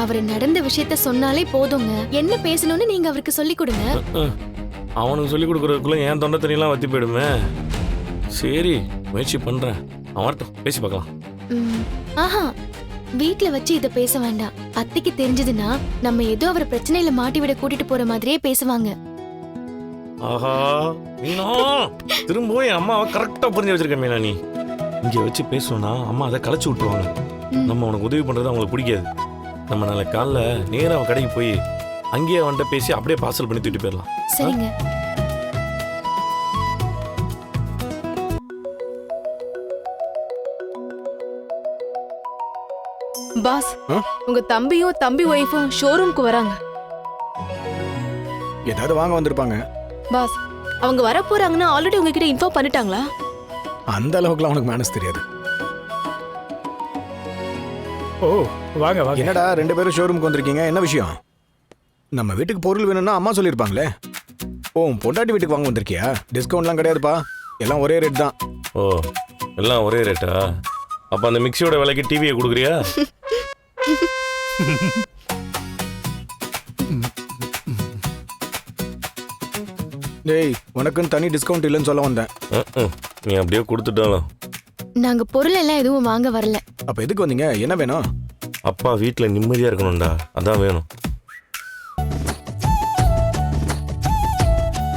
அவரு நடந்த விஷயத்த சொன்னாலே போதுங்க. என்ன பேசணும்னு நீங்க அவருக்கு சொல்லி கொடுங்க. அவனுக்கு சொல்லி கொடுக்கறதுக்குள்ள என் தொண்டை தண்ணியெல்லாம் வத்தி போயிடுமே. சரி, முயற்சி பண்றேன். அவர்கிட்ட பேசி பார்க்கலாம். ஆஹா, வீட்ல வச்சு இத பேச வேண்டாம். அத்தைக்கு தெரிஞ்சதுன்னா நம்ம ஏதோ அவரை பிரச்சனையில மாட்டி விட கூட்டிட்டு போற மாதிரியே பேசுவாங்க. ஆஹா, திரும்பவும் என் அம்மாவை கரெக்டா புரிஞ்சு வச்சிருக்க மீனா. நீ இங்க வச்சு பேசணும்னா அம்மா அதை களைச்சு விட்டுருவாங்க. நம்ம உனக்கு உதவி பண்றது அவங்களுக்கு பிடிக்காது. நம்ம நாளை காலைல நேரா அவன் கடைக்கு போய் அங்கேயே அவன்கிட்ட பேசி அப்படியே பார்சல் பண்ணி தூக்கிட்டு போயிடலாம். சரிங்க. பாஸ், உங்க தம்பியும் தம்பி ஒய்ஃபும் ஷோரூம்க்கு வராங்க. ஏதாவது வாங்க வந்திருப்பாங்க. பாஸ், அவங்க வர போறாங்கன்னா ஆல்ரெடி உங்ககிட்ட இன்ஃபார்ம் பண்ணிட்டாங்களா? அந்த அளவுக்குலாம் உனக்கு மேனஸ் தெரியாது. ஓ, வாங்க வாங்க. என்னடா 2 பேரும் ஷோரூமுக்கு வந்திருக்கீங்க, என்ன விஷயம்? நம்ம வீட்டுக்கு பொருள் வேணும்னா அம்மா சொல்லியிருப்பாங்களே. ஓ, பொண்டாட்டி வீட்டுக்கு வாங்க வந்திருக்கியா? டிஸ்கவுண்ட்லாம் கிடையாதுப்பா, எல்லாம் ஒரே ரேட் தான். ஓ, எல்லாம் ஒரே ரேட்டா? அப்ப அந்த மிக்சியோட விலைக்கு டிவியை கொடுக்குறியா? டேய், உனக்குன்னு தனி டிஸ்கவுண்ட் இல்லைன்னு சொல்ல வந்தேன். நீ அப்படியே கொடுத்துட்டாலும். நாங்க பொருள் எல்லாம் எதுவும் வாங்க வரல. அப்ப எதுக்கு வந்தீங்க? என்ன வேணும்? அப்பா வீட்டில் நிம்மதியா இருக்கணும்டா, அதான் வேணும்.